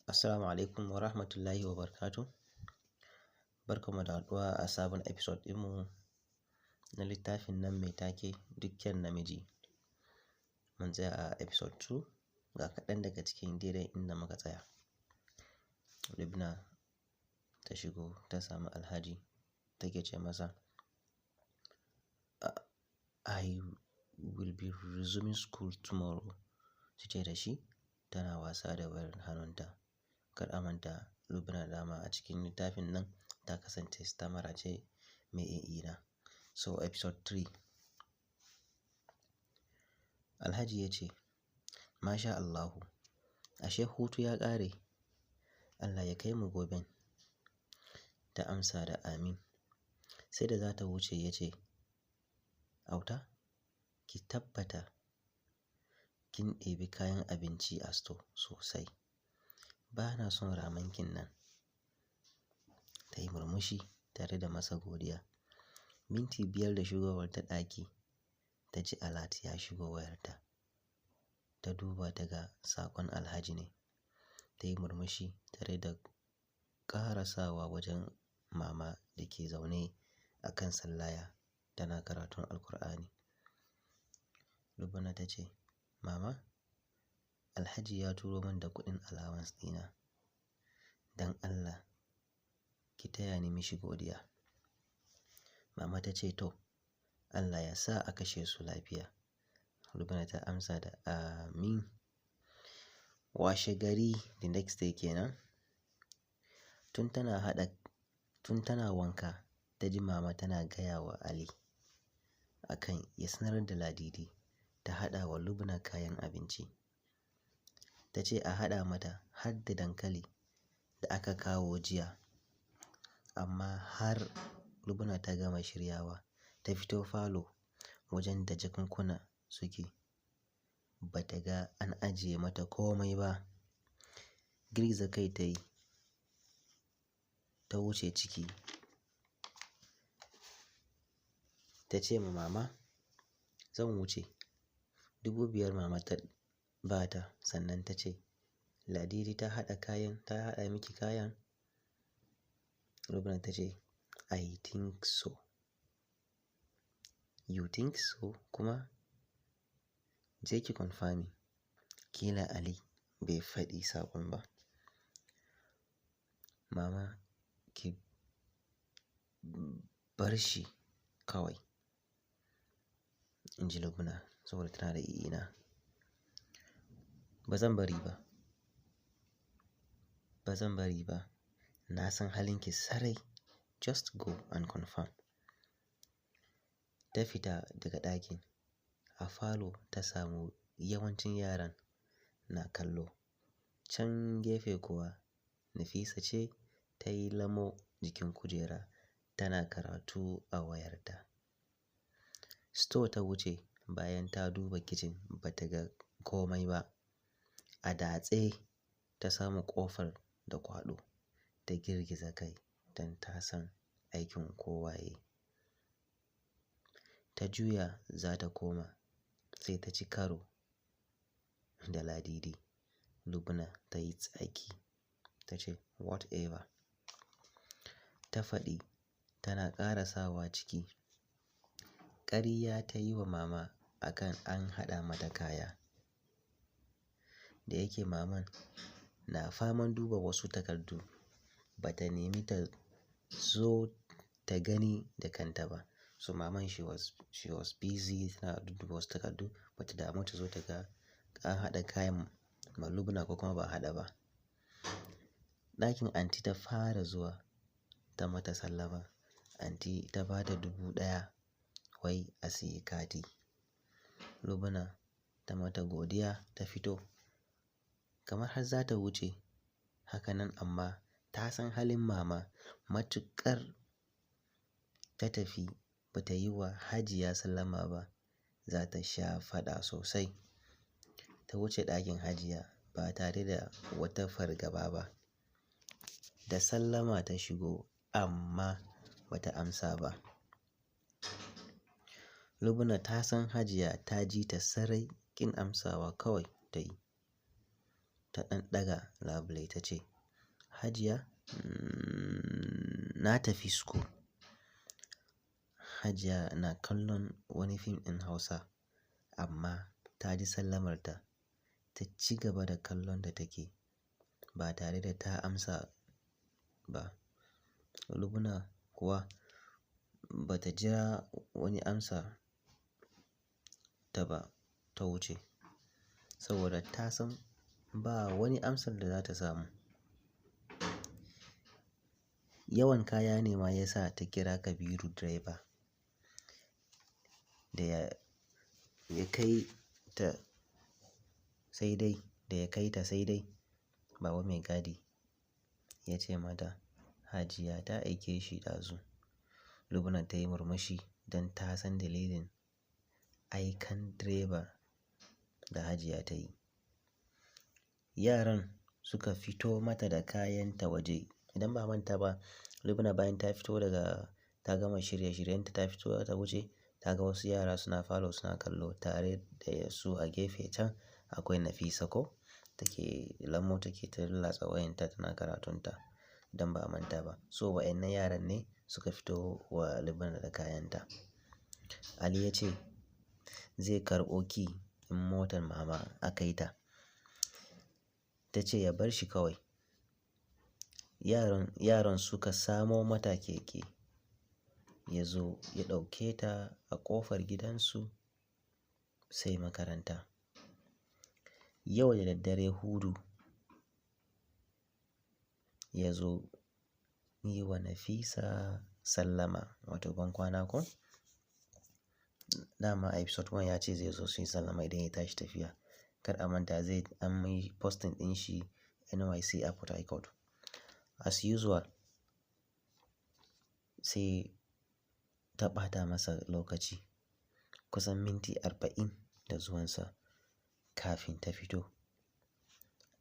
Assalamu alaikum wa rahmatullahi wa barakatuh. Barkanmu da haɗuwa a sabon episode ɗinmu na littafin nan mai take Dukkan Namiji. Mun tsaya a episode 2 ga kaɗan daga cikin daidai inda muka tsaya. Lubna ta shigo ta samu Alhaji take ce masa, I will be resuming school tomorrow. Ce da shi tana wasa da wayar hannunta. Kar a manta Lubna dama a cikin littafin nan ta kasance stammerer ce mai ina. So episode 3. Alhaji ya ce, Masha Allahu, ashe hutu ya ƙare. Allah ya kai mu goben. Ta amsa da amin. Sai da za ta wuce ya ce, Auta, ki tabbata kin ɗebi kayan abinci a store sosai. Ba na son ramankin nan. Ta yi murmushi tare da masa godiya. Minti 5 da shigowar ta ɗaki ta ji alert ya shigo wayarta. Ta duba ta ga saƙon Alhaji ne. Ta yi murmushi tare da ƙarasawa wajen mama da ke zaune a kan sallaya tana karatun Alkur'ani. Lubna ta ce, Mama, Alhaji ya turo min da kuɗin allowance ɗina. Dan Allah ki taya ni mishi godiya. Mama ta ce to, Allah ya sa a kashe su lafiya. Lubna ta amsa da amin. Washe gari the next day kenan. Tun tana wanka ta ji mama tana gaya wa Ali akan ya sanar da Ladidi ta haɗa wa Lubna kayan abinci. Ta ce a haɗa mata har da dankali da aka kawo jiya. Amma har Lubna ta gama shiryawa ta fito falo wajen da jakunkuna suke. Ba ta ga an ajiye mata komai ba. Girgiza kai ta yi. Ta wuce ciki. Ta ce ma mama, zan wuce. 5,000 mama ta ba ta sannan ta ce, Ladidi ta haɗa miki kayan? Lubna ta ce, I think so. You think so kuma? Je ki confirming. Kila Ali bai faɗi saƙon ba. Mama ki bar shi kawai. In ji Lubna saboda tana da ina. Ba zan bari ba. Ba zan bari ba. Na san halinki sarai. Just go and confirm. Ta fita daga ɗakin. A falo ta samu yawancin yaran na kallo. Can gefe kuwa Nafisa ce ta yi lamo jikin kujera tana karatu a wayarta. Store ta wuce bayan ta duba kitchen ba ta ga komai ba. A datse ta samu ƙofar da kwaɗo. Ta girgiza kai don ta san aikin kowaye. Ta juya za ta koma sai ta ci karo da Ladidi. Lubna ta yi tsaki ta ce whatever. Ta faɗi tana ƙarasawa ciki. Ƙarya ta yi wa mama akan an haɗa mata kaya. Da yake maman na faman duba wasu takardu ba ta nemi ta zo ta gani da kanta ba. So maman she was busy tana dudduba wasu takardu ba ta damu ta zo ta ga an haɗa kayan ma Lubna ko kuma ba a haɗa ba. Ɗakin anti ta fara zuwa ta mata sallama. Anti ta ba ta 1,000 wai a siyi kati. Lubna ta mata godiya ta fito. Kamar har za ta wuce. Hakanan amma ta san halin mama matuƙar ta tafi ba ta yi wa Hajiya sallama ba za ta sha faɗa sosai. Ta wuce ɗakin Hajiya ba tare da wata fargaba ba. Da sallama ta shigo amma ba ta amsa ba. Lubna ta san Hajiya ta ji ta sarai ƙin amsawa kawai ta yi. ta ɗan ɗaga labule ta ce, Hajiya, na tafi school. Hajiya na kallon wani fim ɗin Hausa amma ta ji sallamarta. Ta ci gaba da kallon da take ba tare da ta amsa ba. Lubna kuwa ba ta jira wani amsa ta ba ta wuce saboda ta san ba wani amsar da za ta samu. Yawan kaya ne ma ya sa ta kira Kabiru direba da ya kai ta sai dai baba mai gadi ya ce mata Hajiya ta aike shi ɗazu. Lubna ta yi murmushi don ta san dalilin aikan direba da Hajiya ta yi. Yaran suka fito mata da kayanta waje. Idan ba a manta ba, Lubna bayan ta fito daga ta gama shirye-shiryenta ta fito ta wuce, ta ga wasu yara suna falo suna kallo tare da su a gefe can akwai Nafisa ko take lamo take ta latsa wayanta tana karatunta idan ba a manta ba. So waɗannan yaran ne suka fito wa Lubna da kayanta. Ali ya ce zai karɓo key in motar mama a kai ta. Ta ce ya bar shi kawai. Yaran suka samo mata keke. Ya zo ya ɗauke ta a ƙofar gidansu sai makaranta. Yau da daddare Hudu ya zo yi wa Nafisa sallama wato bankwana ko. Dama a episode 1 ya ce zai zo su yi sallama idan ya tashi tafiya. Kar a manta zai an yi posting ɗin shi NYSC a Port Harcourt. As usual sai ta ɓata masa lokaci kusan minti 40 da zuwansa kafin ta fito.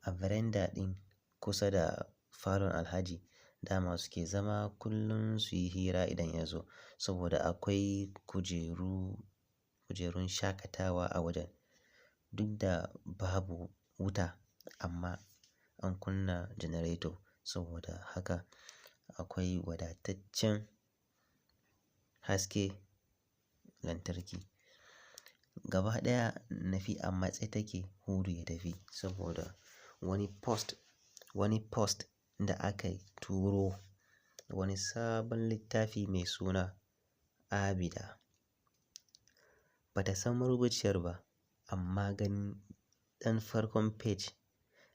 A veranda ɗin kusa da falon Alhaji dama suke zama kullum su yi hira idan ya zo saboda akwai kujerun shakatawa a wajen. Duk da babu wuta amma an kunna generator saboda haka akwai wadataccen haske lantarki. Gaba ɗaya Nafi a matse take Hudu ya tafi saboda wani post da aka turo wani sabon littafi mai suna Abida. Ba ta san marubuciyar ba amma ganin ɗan farkon page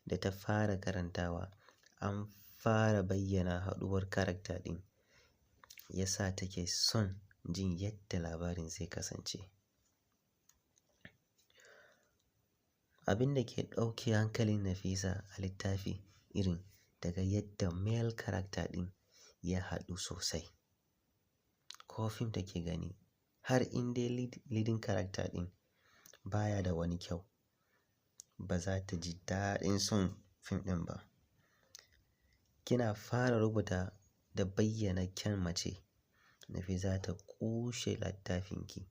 da ta fara karantawa an fara bayyana haɗuwar character ɗin ya sa take son jin yadda labarin zai kasance. Abin da ke ɗauke hankalin Nafisa a littafi irin daga yadda male character ɗin ya haɗu sosai. Ko fim take gani har in dai leading character ɗin baya da wani kyau ba za ta ji daɗin son fim ɗin ba. Kina fara rubuta da bayyana kyan mace Nafi za ta kushe littafinki.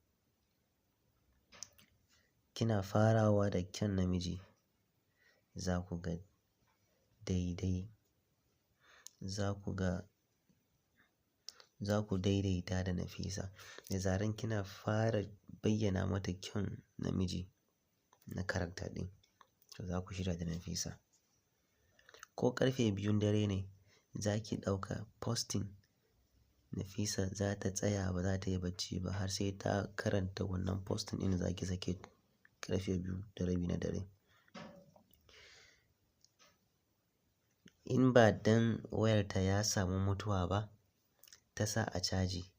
Kina farawa da kyan namiji za ku ga daidai za ku daidaita da Nafisa. Da zaran kina fara bayyana mata kyan namiji na character ɗin to za ku shirya da Nafisa. Ko ƙarfe 2 dare ne za ki ɗauka posting Nafisa za ta tsaya ba za ta yi bacci ba har sai ta karanta wannan posting ɗin da za ki sake ƙarfe 2:30 na dare. In ba dan wayarta ya samu mutuwa ba ta sa a caji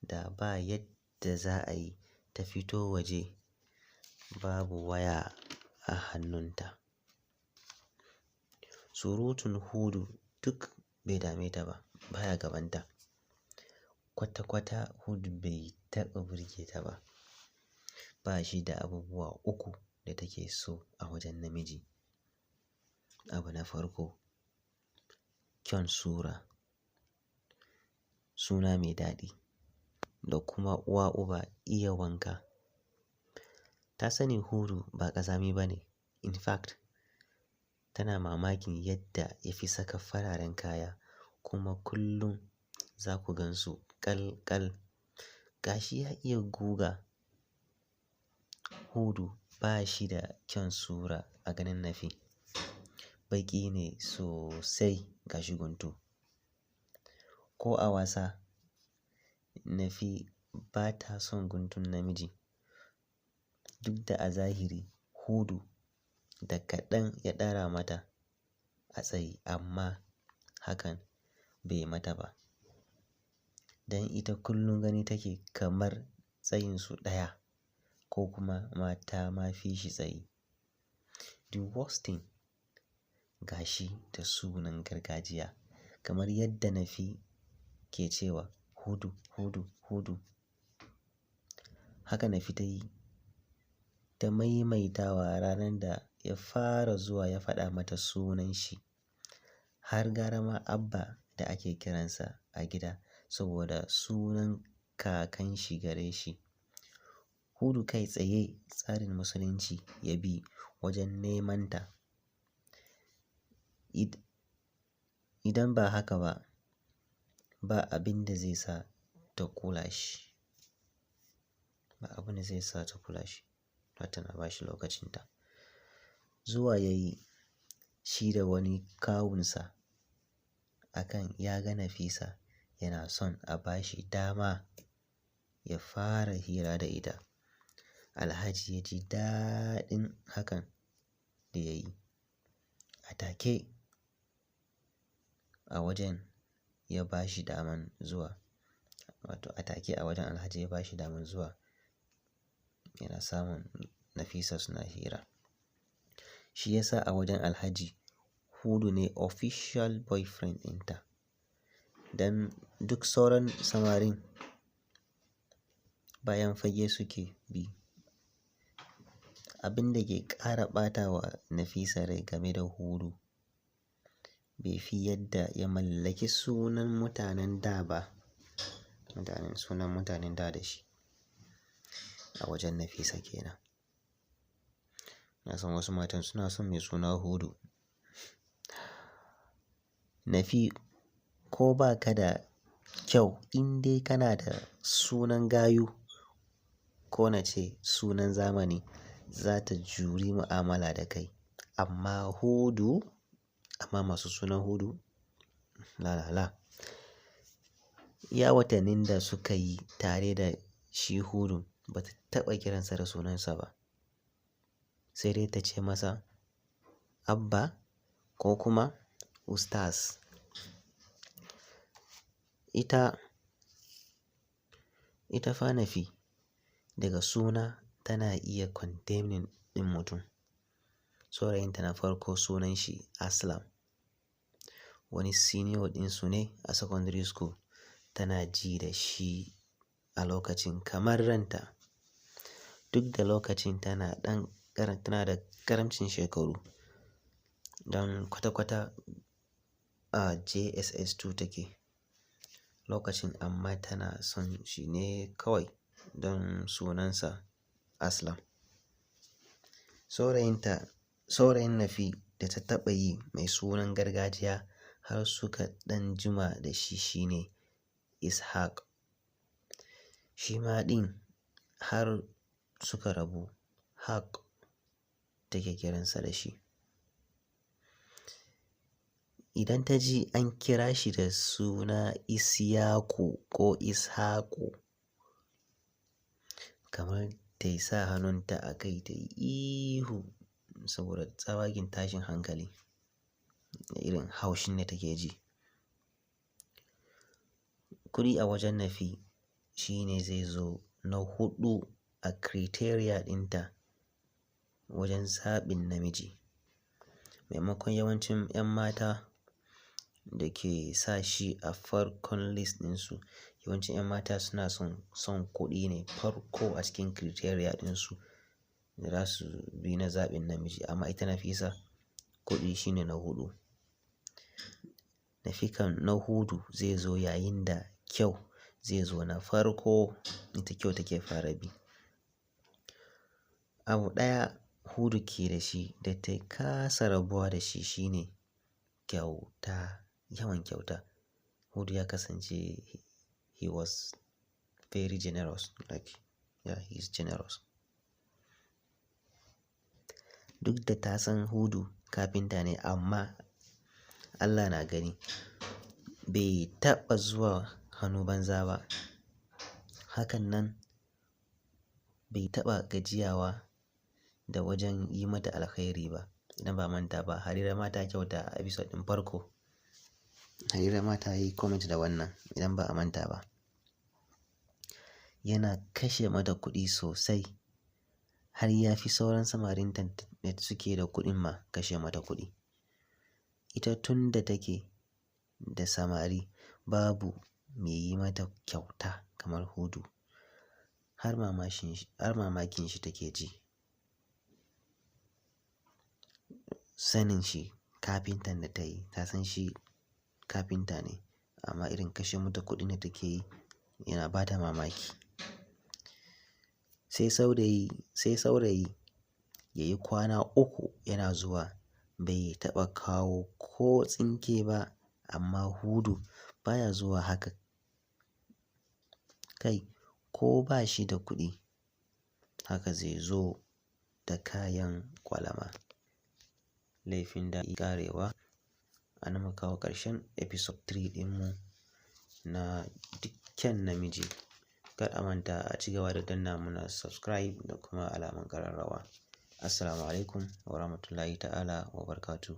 da ba yadda za a yi ta fito waje babu waya a hannunta. Surutun Hudu duk bai dame ta ba baya gabanta. Kwata-kwata Hudu bai taɓa burge ta ba. Ba shi da abubuwa 3 da take so a wajen namiji. Abu na farko, kyan sura, suna mai daɗi da kuma uwa uba iya wanka. Ta sani Hudu ba ƙazami ba ne. In fact tana mamakin yadda ya fi saka fararen kaya kuma kullum za ku gansu ƙal-ƙal. Gashi ya iya guga. Hudu ba shi da kyan sura a ganin Nafi. Baƙi ne sosai gashi guntu. Ko a wasa Nafi ba ta son guntun namiji. Duk da a zahiri Hudu da kaɗan ya ɗara mata a tsayi amma hakan bai mata ba. Dan ita kullum gani take kamar tsayinsu ɗaya ko kuma mata ma fi shi tsayi. The worst thing gashi da sunan gargajiya kamar yadda Nafi ke cewa Hudu, Hudu, Hudu. Haka Nafi ta yi ta maimaitawa ranar da ya fara zuwa ya faɗa mata sunan shi. Har gara ma Abba da ake kiransa a gida saboda sunan kakan shi gare shi. Hudu kai tsaye tsarin musulunci ya bi wajen neman ta. Idan ba haka ba, ba abin da zai sa ta kula shi. Ba abin da zai sa ta kula shi. Har tana ba shi lokacinta. Zuwa ya yi shi da wani kawunsa akan ya ga Nafisa yana son a ba shi dama ya fara hira da ita. Alhaji ya ji daɗin hakan da ya yi. A take a wajen ya ba shi daman zuwa. Wato a take a wajen Alhaji ya ba shi daman zuwa yana samun Nafisa suna hira. Shi ya sa a wajen Alhaji Hudu ne official boyfriend ɗinta. Dan duk sauran samarin bayan fage suke bi. Abin da ke ƙara ɓata wa Nafisa rai game da Hudu bai fi yadda ya mallaki sunan mutanen da ba. Sunan mutanen da shi a wajen Nafisa kenan. Na san wasu matan suna son mai suna Hudu. Nafi ko ba ka da kyau in dai kana da sunan gayu ko na ce sunan zamani za ta juri mu'amala da kai. Amma masu sunan Hudu la la la. Iya watannin da suka yi tare da shi Hudun ba ta taɓa kiransa da sunansa ba. Sai dai ta ce masa Abba ko kuma Ustaz. Ita fa Nafi daga suna tana iya condemning ɗin mutum. Saurayinta na farko sunan shi Aslam. Wani senior ɗinsu ne a secondary school. Tana ji da shi a lokacin kamar ranta. Duk da lokacin tana da ƙaramcin shekaru. Don kwata-kwata a JSS 2 take lokacin amma tana son shi ne kawai don sunansa Aslam. Saurayin Nafi da ta taɓa yi mai sunan gargajiya har suka ɗan jima da shi shine Ishaq. Shi ma ɗin har suka rabu Haq take kiransa da shi. Idan ta ji an kira shi da suna Isyaku ko Ishaku kamar ta yi sa hannunta a kai ta yi ihu saboda tsabagen tashin hankali da irin haushin da take ji. Kuɗi a wajen Nafi shine zai zo na huɗu a criteria ɗinta wajen zaɓin namiji. Maimakon yawancin 'yan mata da ke sa shi a farkon list ɗinsu. Yawancin 'yan mata suna son kuɗi ne farko a cikin criteria ɗinsu da za su bi na zaɓin namiji. Amma ita Nafisa kuɗi shine na huɗu. Nafi kan na Hudu zai zo yayin da kyau zai zo na farko. Ita kyau take fara bi. Abu ɗaya Hudu ke da shi da ta kasa rabuwa da shi shine kyauta, yawan kyauta. Hudu ya kasance he was very generous, like yeah, he is generous. Duk da ta san Hudu kafinta ne amma Allah na gani bai taɓa zuwa hannu banza ba. Hakan nan bai taɓa gajiyawa da wajen yi mata alkhairi ba. Idan ba manta ba, Harira ma ta kyauta a episode ɗin farko. Harira ma ta yi comment da wannan idan ba a manta ba. Yana kashe mata kuɗi sosai har ya fi sauran samarin da suke da kuɗin ma kashe mata kuɗi. Ita tun da take da samari babu mai yi mata kyauta kamar Hudu. Har mamakin shi take ji. Sanin shi kafintan da ta yi, ta san shi kafinta ne amma irin kashe mata kuɗin da take yi yana ba ta mamaki. Sai saurayi ya yi kwana 3 yana zuwa bai taɓa kawo ko tsinke ba amma Hudu baya zuwa haka. Kai ko ba shi da kuɗi haka zai zo da kayan kwalama. Laifin daɗi ƙarewa. Anan muka kawo ƙarshen episode 3 ɗinmu na dukkan namiji. Kar a manta a ci gaba da danna muna subscribe da kuma alamar ƙararrawa. Assalamu alaikum wa rahmatullahi ta'ala wa barakatuh.